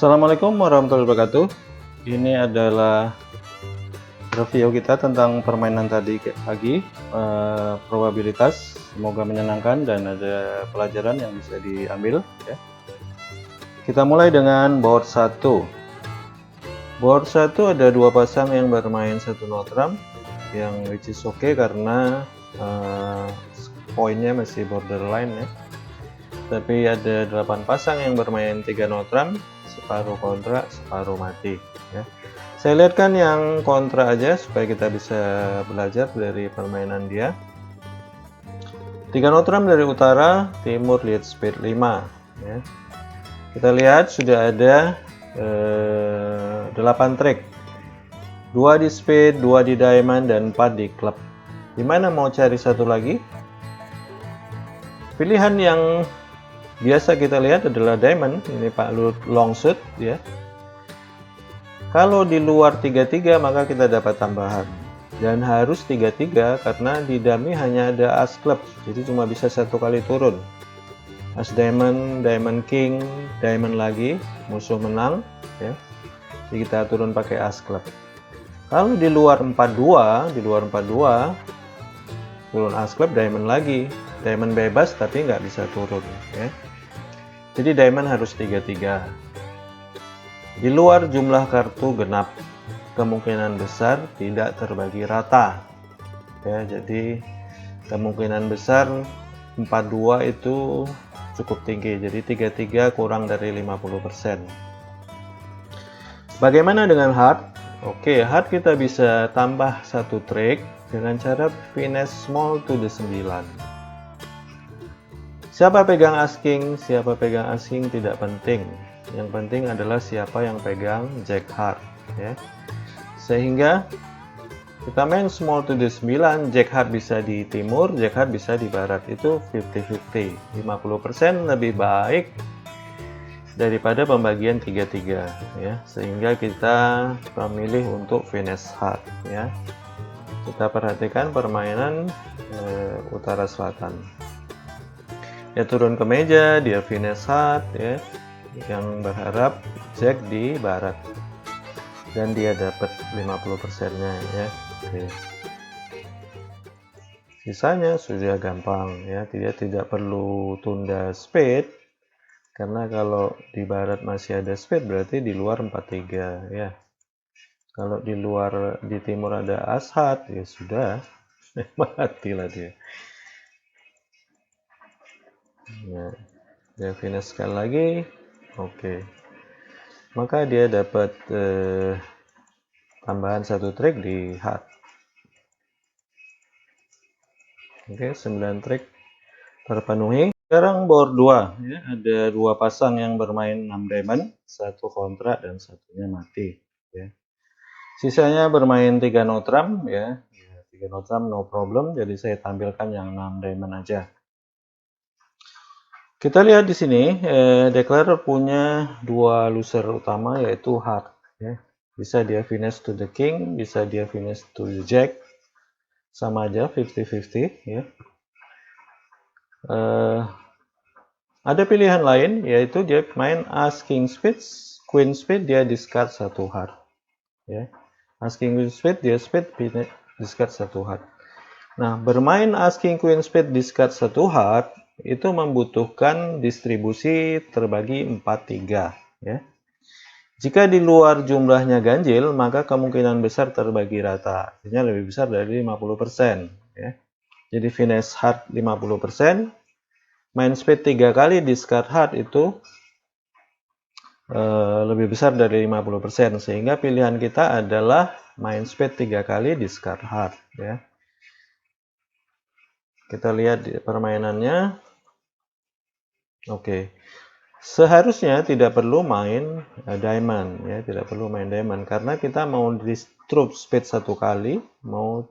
Assalamualaikum warahmatullahi wabarakatuh. Ini adalah review kita tentang permainan tadi pagi, probabilitas. Semoga menyenangkan dan ada pelajaran yang bisa diambil ya. Kita mulai dengan board 1. Board 1 ada dua pasang yang bermain satu notram, yang which is okay karena poinnya masih borderline ya. Tapi ada 8 pasang yang bermain 3 notram, separuh kontra, separuh mati ya. Saya lihatkan yang kontra aja supaya kita bisa belajar dari permainan dia. 3 notram dari utara, timur lead speed 5 ya. Kita lihat sudah ada 8 trik, 2 di speed, 2 di diamond, dan 4 di club. Gimana mau cari satu lagi? Pilihan yang biasa kita lihat adalah diamond, ini Pak long shoot ya. Kalau di luar 33 maka kita dapat tambahan, dan harus 33 karena di dummy hanya ada as club, jadi cuma bisa satu kali turun. As diamond, diamond king, diamond lagi, musuh menang ya. Jadi kita turun pakai as club. Kalau di luar 42, turun as club, diamond lagi, diamond bebas tapi nggak bisa turun ya. Jadi diamond harus 33. Di luar jumlah kartu genap, kemungkinan besar tidak terbagi rata ya. Jadi kemungkinan besar 42 itu cukup tinggi, jadi 33 kurang dari 50%. Bagaimana dengan hard? Oke, hard kita bisa tambah satu trik dengan cara finesse small to the 9. Siapa pegang as king, siapa pegang as king tidak penting. Yang penting adalah siapa yang pegang jack heart ya. Sehingga kita main small to the 9, jack heart bisa di timur, jack heart bisa di barat. Itu 50-50, 50% lebih baik daripada pembagian 3-3 ya. Sehingga kita memilih untuk finesse heart ya. Kita perhatikan permainan utara selatan. Dia turun ke meja, dia finesse heart ya, yang berharap jack di barat, dan dia dapat 50%-nya ya. Oke. Sisanya sudah gampang ya, dia tidak perlu tunda spade, karena kalau di barat masih ada spade berarti di luar 43 ya. Kalau di luar, di timur ada as heart ya sudah matilah dia. Ya, dia finesse sekali lagi, oke. Maka dia dapat tambahan satu trik di heart. Oke, 9 trik terpenuhi. Sekarang board 2 ya, ada dua pasang yang bermain 6 diamond, satu kontra dan satunya mati ya. Sisanya bermain 3 notram ya. 3 notram no problem, jadi saya tampilkan yang 6 diamond aja. Kita lihat di sini, declarer punya dua loser utama yaitu heart ya. Bisa dia finesse to the king, bisa dia finesse to the jack, sama aja 50-50 ya. Ada pilihan lain yaitu dia main as king spade, queen spade, dia discard satu heart ya. As king queen spade, dia spade discard satu heart. Nah, bermain as king queen spade discard satu heart itu membutuhkan distribusi terbagi 4-3 ya. Jika di luar jumlahnya ganjil, maka kemungkinan besar terbagi rata, artinya lebih besar dari 50% ya. Jadi finesse heart 50%, main spade 3 kali discard heart itu lebih besar dari 50%, sehingga pilihan kita adalah main spade 3 kali discard heart ya. Kita lihat permainannya. Oke. Seharusnya tidak perlu main diamond ya, tidak perlu main diamond karena kita mau di trup spade satu kali, mau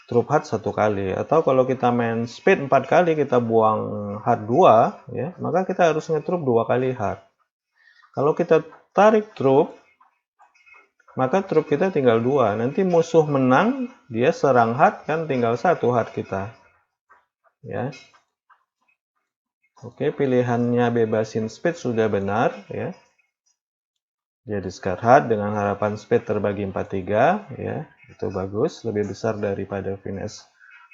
trup heart satu kali, atau kalau kita main spade 4 kali kita buang heart 2 ya, maka kita harus ngetrup 2 kali heart. Kalau kita tarik trup, maka trup kita tinggal 2. Nanti musuh menang, dia serang heart kan tinggal 1 heart kita ya. Oke, pilihannya bebasin spade sudah benar ya. Dia discard heart dengan harapan spade terbagi 43, ya, itu bagus, lebih besar daripada finish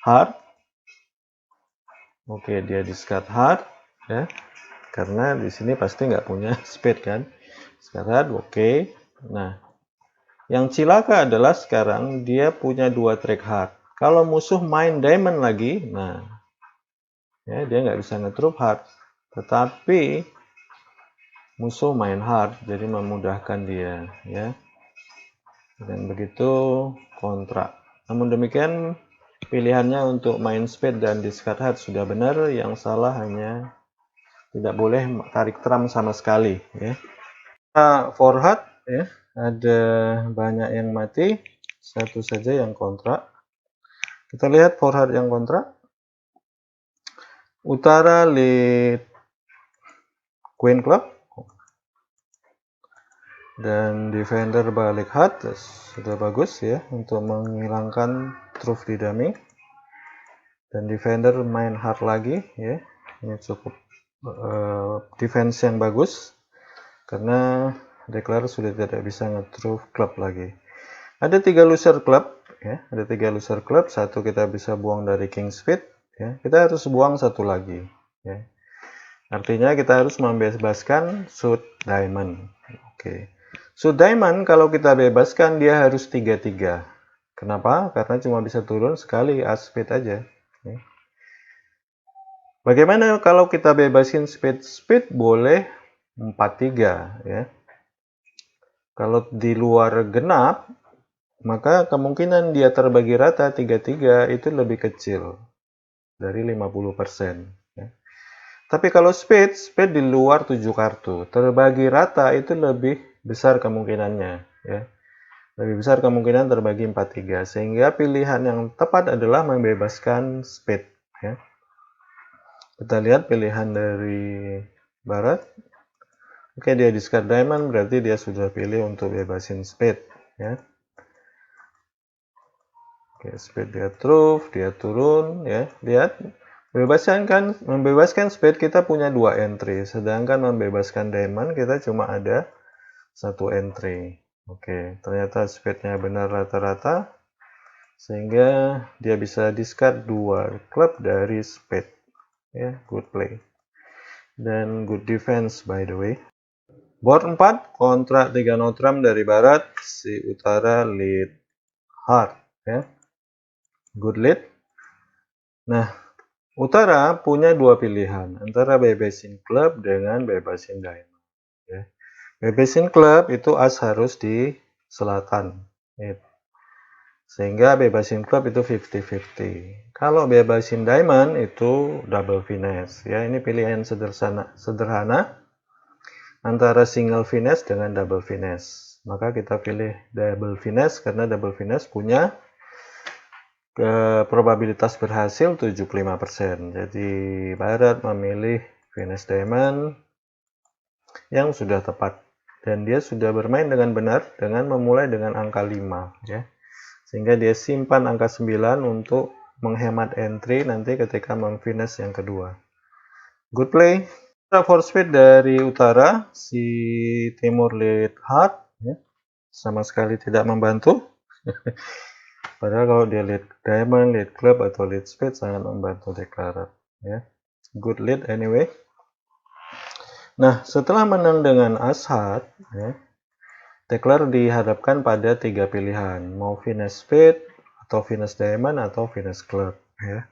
heart. Oke, dia discard heart, ya, karena di sini pasti nggak punya spade kan. Discard heart, oke. Nah, yang cilaka adalah sekarang dia punya 2 track heart. Kalau musuh main diamond lagi, nah, ya, dia nggak bisa nge-drop heart. Tetapi musuh main heart, jadi memudahkan dia, ya. Dan begitu kontrak. Namun demikian, pilihannya untuk main spade dan discard heart sudah benar. Yang salah hanya tidak boleh tarik trump sama sekali, ya. For heart, ya, ada banyak yang mati, satu saja yang kontrak. Kita lihat for heart yang kontrak. Utara lead Queen Club dan defender balik heart, sudah bagus ya untuk menghilangkan truth di dummy. Dan defender main heart lagi, ya, ini cukup defense yang bagus karena declare sudah tidak bisa nge-truth club lagi. Ada 3 loser club, ya, ada 3 loser club. Satu kita bisa buang dari king spade, ya, kita harus buang satu lagi, ya. Artinya kita harus membebaskan suit diamond. Oke. Suit diamond kalau kita bebaskan dia harus 3-3. Kenapa? Karena cuma bisa turun sekali as spade aja. Ya. Bagaimana kalau kita bebasin spade? Spade boleh 4-3, ya. Kalau di luar genap, maka kemungkinan dia terbagi rata 3-3 itu lebih kecil dari 50%. Ya. Tapi kalau spade di luar 7 kartu, terbagi rata itu lebih besar kemungkinannya, ya. Lebih besar kemungkinan terbagi 4-3, sehingga pilihan yang tepat adalah membebaskan spade, ya. Kita lihat pilihan dari barat. Oke, dia discard diamond, berarti dia sudah pilih untuk bebasin spade, ya. Oke, spade dia truth, dia turun, ya. Lihat, membebaskan spade kita punya 2 entry, sedangkan membebaskan diamond kita cuma ada 1 entry. Oke, ternyata spade-nya benar rata-rata, sehingga dia bisa discard 2 club dari spade, ya. Good play dan good defense by the way. Board 4, kontrak 3 no trump dari barat, si utara lead heart, ya. Good lead. Nah, utara punya 2 pilihan, antara bebasin club dengan bebasin diamond, ya. Bebasin club itu as harus di selatan, ya. Sehingga bebasin club itu 50-50. Kalau bebasin diamond itu double finesse, ya. Ini pilihan sederhana antara single finesse dengan double finesse. Maka kita pilih double finesse karena double finesse punya probabilitas berhasil 75%. Jadi barat memilih finesse diamond yang sudah tepat. Dan dia sudah bermain dengan benar dengan memulai dengan angka 5, ya. Sehingga dia simpan angka 9 untuk menghemat entry nanti ketika memfinesse yang kedua. Good play. For spade dari utara, si timur lead heart, ya, sama sekali tidak membantu. Padahal kalau dia lead diamond, lead club, atau lead spade sangat membantu declarer, ya. Good lead anyway. Nah, setelah menang dengan as heart, ya, declarer dihadapkan pada 3 pilihan, mau finesse spade, atau finesse diamond, atau finesse club, ya.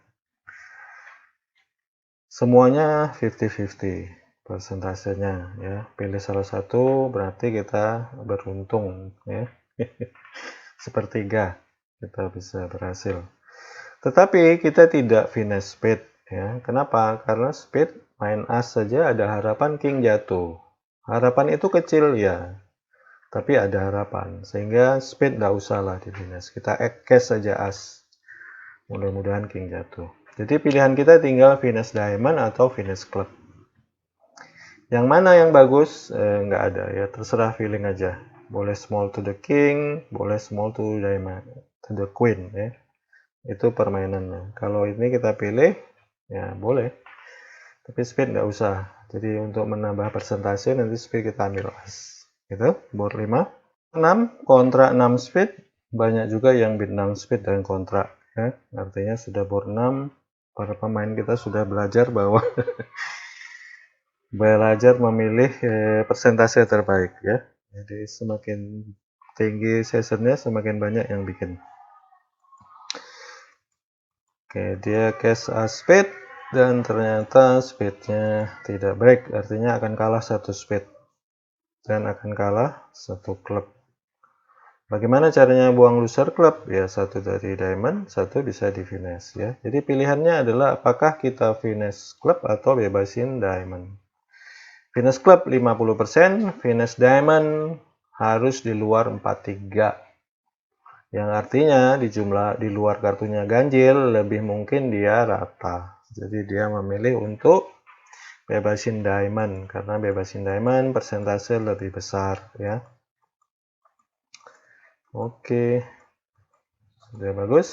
Semuanya 50-50 persentasenya, ya. Pilih salah satu berarti kita beruntung, ya. Sepertiga kita bisa berhasil. Tetapi kita tidak finesse spade, ya. Kenapa? Karena spade main as saja ada harapan king jatuh. Harapan itu kecil, ya, tapi ada harapan, sehingga spade nggak usah lah di finesse. Kita cash saja as. Mudah-mudahan king jatuh. Jadi pilihan kita tinggal finesse diamond atau finesse club. Yang mana yang bagus? Nggak ada, ya, terserah feeling aja. Boleh small to the king, boleh small to diamond, to the queen, ya. Itu permainannya. Kalau ini kita pilih, ya boleh. Tapi spade nggak usah. Jadi untuk menambah persentase nanti spade kita ambil as. gitu, board 5. 6 kontra 6 speed, banyak juga yang bid 6 speed dan kontra ya. Artinya sudah board 6, para pemain kita sudah belajar bahwa belajar memilih persentase terbaik ya. Jadi semakin tinggi sessionnya semakin banyak yang bikin. Oke, dia cash a speed dan ternyata speednya tidak break, artinya akan kalah satu speed dan akan kalah satu klub. Bagaimana caranya buang loser club? Ya, satu dari diamond, satu bisa di finesse ya. Jadi pilihannya adalah apakah kita finesse club atau bebasin diamond. Finesse club 50%, finesse diamond harus di luar 43. Yang artinya di luar kartunya ganjil, lebih mungkin dia rata. Jadi dia memilih untuk bebasin diamond karena bebasin diamond persentase lebih besar ya. Oke, sudah bagus.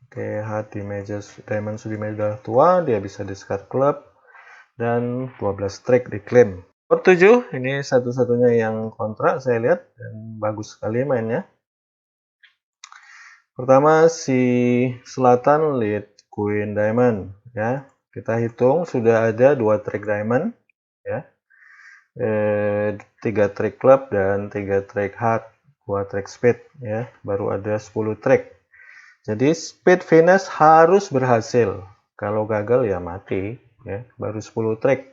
Oke, hard di meja diamond sudah meja tua, dia bisa discard club dan 12 trick diklaim. Board 7, ini satu-satunya yang kontra saya lihat dan bagus sekali mainnya. Pertama si selatan lead queen diamond ya. Kita hitung sudah ada 2 trick diamond ya. 3 trick club dan 3 trick heart, 2 trick speed ya. Baru ada 10 trick. Jadi speed finesse harus berhasil. Kalau gagal ya mati ya. Baru 10 trick.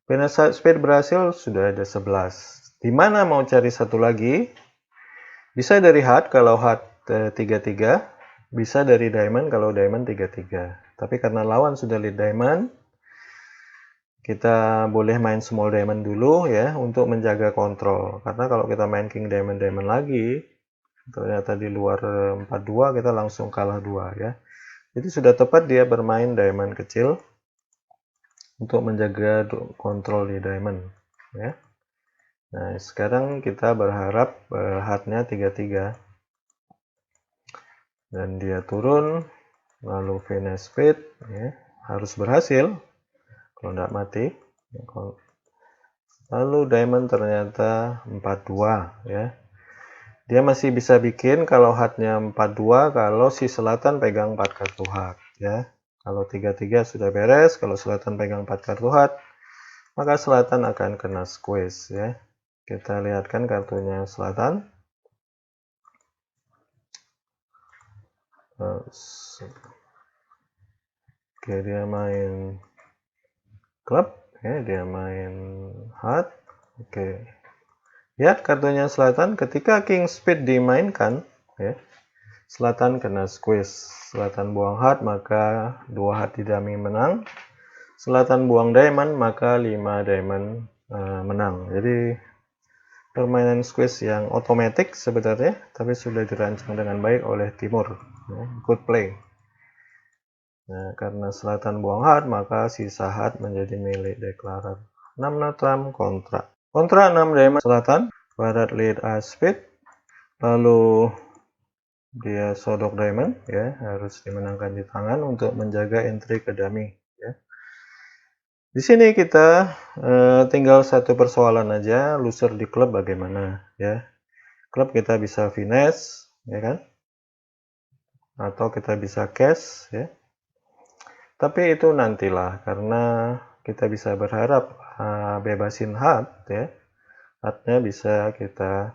Finesse speed berhasil sudah ada 11. Di mana mau cari satu lagi? Bisa dari heart kalau heart 33, bisa dari diamond kalau diamond 33. Tapi karena lawan sudah lead diamond, kita boleh main small diamond dulu ya untuk menjaga kontrol. Karena kalau kita main king diamond lagi, ternyata di luar 42 kita langsung kalah 2 ya. Jadi sudah tepat dia bermain diamond kecil untuk menjaga kontrol di diamond ya. Nah, sekarang kita berharap heartnya 33 dan dia turun lalu finesse speed ya, harus berhasil kalau tidak mati. Lalu diamond ternyata 42 ya. Dia masih bisa bikin kalau heartnya 42 kalau si selatan pegang 4 kartu heart ya. Kalau 33 sudah beres, kalau selatan pegang 4 kartu heart, maka selatan akan kena squeeze ya. Kita lihatkan kartunya selatan. Oke, dia main club ya, dia main heart. Oke. Lihat kartunya selatan, ketika king speed dimainkan ya, selatan kena squeeze. Selatan buang heart, maka 2 heart di dummy menang. Selatan buang diamond, maka 5 diamond menang. Jadi permainan squeeze yang otomatis sebenarnya, tapi sudah dirancang dengan baik oleh Timur. Ya, good play. Nah, karena selatan buang heart, maka sisa heart menjadi milik deklarer. 6 natram kontra. Kontra 6 diamond selatan, barat lead a speed, lalu dia sodok diamond ya, harus dimenangkan di tangan untuk menjaga entry ke dummy ya. Di sini kita tinggal satu persoalan aja, loser di klub bagaimana ya. Klub kita bisa finesse ya kan, atau kita bisa cash ya. Tapi itu nantilah karena kita bisa berharap bebasin heart ya. Heartnya bisa kita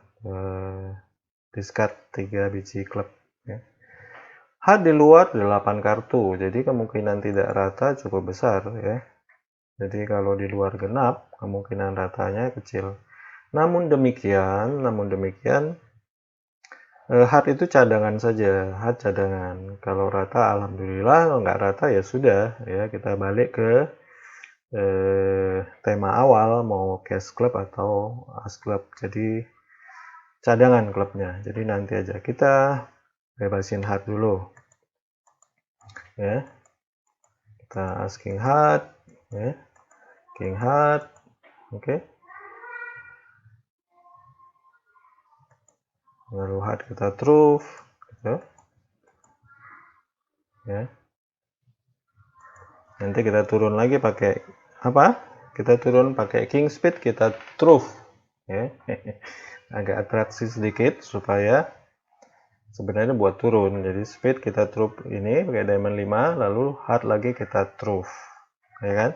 discard 3 biji klub ya. Heart di luar 8 kartu, jadi kemungkinan tidak rata cukup besar ya. Jadi kalau di luar genap, kemungkinan ratanya kecil. Namun demikian, heart itu cadangan saja, heart cadangan. Kalau rata, alhamdulillah. Kalau nggak rata ya sudah, ya kita balik ke tema awal, mau cash club atau as club. Jadi cadangan klubnya. Jadi nanti aja kita bebasin heart dulu, ya. Kita asking heart, ya. King heart, oke. Lalu heart kita truth, gitu. ya. Nanti kita turun lagi pakai apa? Kita turun pakai king spade, kita truth ya. Agak atraksi sedikit supaya sebenarnya buat turun. Jadi spade kita truth ini pakai diamond 5, lalu heart lagi kita truth, ya kan?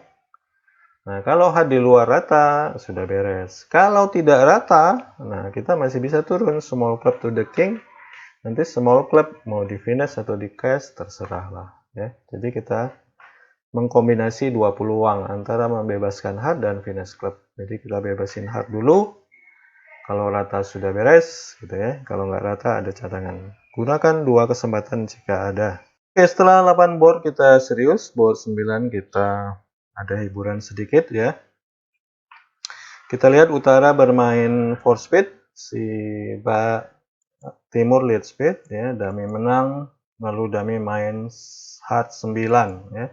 Nah, kalau heart di luar rata sudah beres. Kalau tidak rata, nah kita masih bisa turun small club to the king. Nanti small club mau di finish atau di cash terserah lah ya. Jadi kita mengkombinasi dua peluang antara membebaskan heart dan finish club. Jadi kita bebasin heart dulu. Kalau rata sudah beres gitu ya. Kalau nggak rata ada cadangan. Gunakan dua kesempatan jika ada. Oke, setelah 8 board kita serius, board 9 kita ada hiburan sedikit ya. Kita lihat utara bermain 4 spade, si timur lead spade ya, dami menang, lalu dami main heart 9 ya.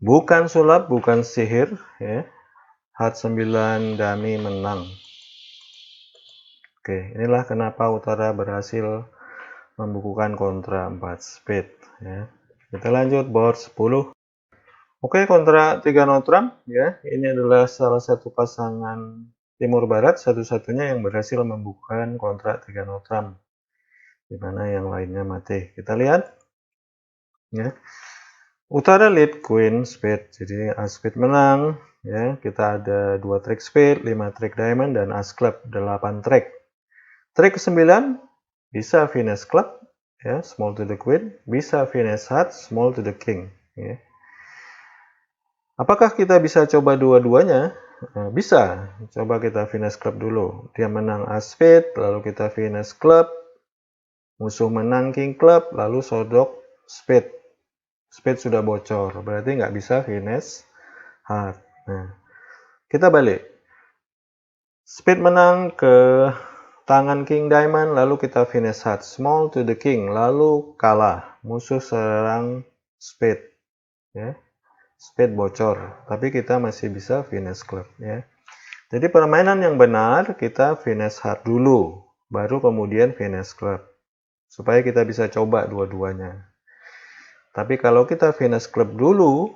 Bukan sulap, bukan sihir ya. Heart 9 dami menang. Oke, inilah kenapa utara berhasil membukukan kontra 4 spade ya. Kita lanjut board 10. Oke, kontra 3 notram ya. Ini adalah salah satu pasangan timur barat satu-satunya yang berhasil membukukan kontra 3 notram, di mana yang lainnya mati. Kita lihat ya. Utara lead queen spade, jadi as spade menang ya. Kita ada 2 trik spade, 5 trik diamond, dan as club 8 trik. Trik ke-9 bisa finish club ya, small to the queen, bisa finish heart, small to the king ya. Apakah kita bisa coba dua-duanya? Bisa. Coba kita finish club dulu. Dia menang as spade, lalu kita finish club. Musuh menang king club, lalu sodok spade. Spade sudah bocor, berarti nggak bisa finish heart. Nah, kita balik. Spade menang ke tangan king diamond, lalu kita finish heart. Small to the king, lalu kalah. Musuh serang spade. Ya. Spade bocor, tapi kita masih bisa finish club ya. Jadi permainan yang benar kita finish heart dulu, baru kemudian finish club, supaya kita bisa coba dua-duanya. Tapi kalau kita finish club dulu,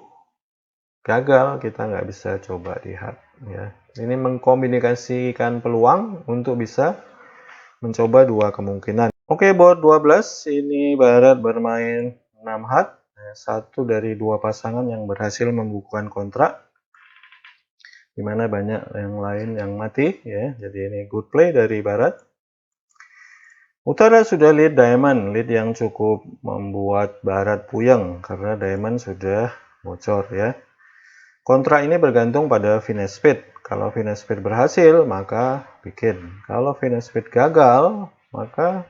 gagal, kita nggak bisa coba di heart ya. Ini mengkombinasikan peluang untuk bisa mencoba dua kemungkinan. Oke, board 12, ini barat bermain 6 heart. Satu dari dua pasangan yang berhasil membukukan kontrak, dimana banyak yang lain yang mati ya. Jadi ini good play dari barat. Utara sudah lead diamond, lead yang cukup membuat barat puyeng karena diamond sudah bocor ya. Kontrak ini bergantung pada finish spade. Kalau finish spade berhasil maka bikin, kalau finish spade gagal maka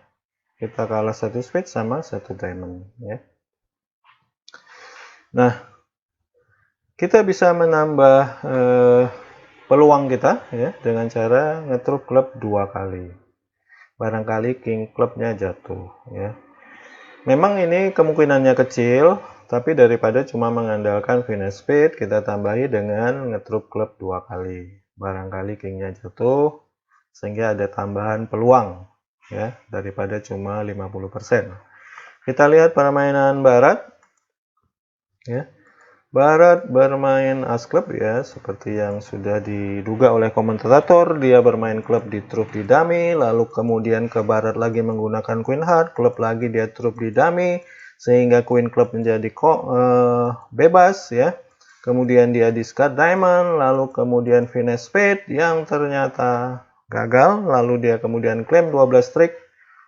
kita kalah satu spade sama satu diamond ya. Nah, kita bisa menambah peluang kita ya dengan cara ngetrup klub 2 kali. Barangkali king klubnya jatuh ya. Memang ini kemungkinannya kecil, tapi daripada cuma mengandalkan finish spade, kita tambahi dengan ngetrup klub 2 kali. Barangkali kingnya jatuh sehingga ada tambahan peluang ya, daripada cuma 50%. Kita lihat permainan barat ya. Barat bermain as club ya, seperti yang sudah diduga oleh komentator. Dia bermain klub di trup di dummy, lalu kemudian ke barat lagi menggunakan queen heart, klub lagi dia trup di dummy, sehingga queen club menjadi bebas ya. Kemudian dia discard diamond, lalu kemudian finish spade yang ternyata gagal, lalu dia kemudian klaim 12 trik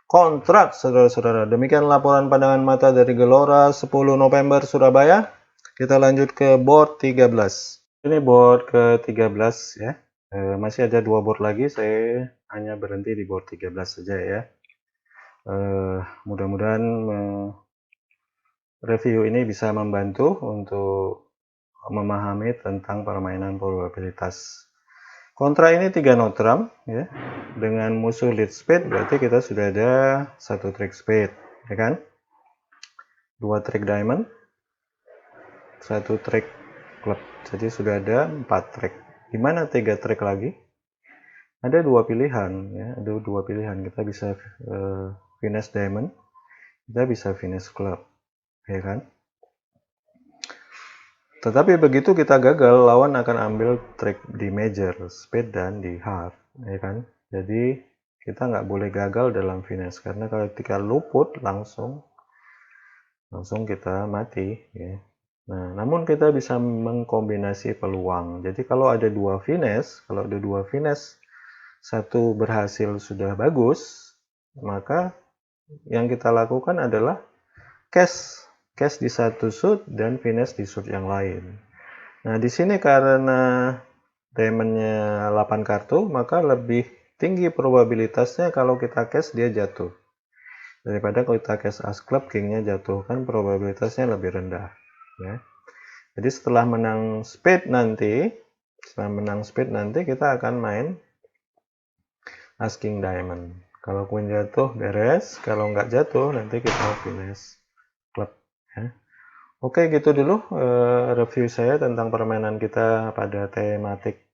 kontrak, saudara-saudara. Demikian laporan pandangan mata dari Gelora 10 November Surabaya. Kita lanjut ke board 13. Ini board ke-13 ya. Masih ada 2 board lagi, saya hanya berhenti di board 13 saja ya. Mudah-mudahan review ini bisa membantu untuk memahami tentang permainan probabilitas. Kontra ini 3 notram ya. Dengan musuh lead spade berarti kita sudah ada 1 trik spade, ya kan? 2 trik diamond, 1 trik club. Jadi sudah ada 4 trik. Gimana 3 trik lagi? Ada 2 pilihan ya, ada 2 pilihan. Kita bisa finish diamond, kita bisa finish club. ya kan? Tetapi begitu kita gagal, lawan akan ambil trik di major, spade, dan di heart, ya kan? Jadi kita nggak boleh gagal dalam finesse, karena kalau ketika luput langsung kita mati, ya. Nah, namun kita bisa mengkombinasi peluang. Jadi kalau ada dua finesse, satu berhasil sudah bagus, maka yang kita lakukan adalah cash di satu shoot dan finesse di shoot yang lain. Nah, di sini karena diamondnya 8 kartu, maka lebih tinggi probabilitasnya kalau kita cash dia jatuh. Daripada kalau kita cash as club, kingnya jatuh, kan probabilitasnya lebih rendah. Ya. Jadi setelah menang spade nanti, kita akan main as king diamond. Kalau queen jatuh beres, kalau nggak jatuh nanti kita finesse club. Ya. Oke, gitu dulu review saya tentang permainan kita pada tematik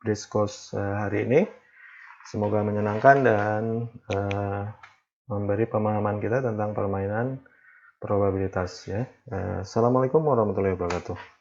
discourse hari ini. Semoga menyenangkan dan memberi pemahaman kita tentang permainan probabilitas, ya. Assalamualaikum warahmatullahi wabarakatuh.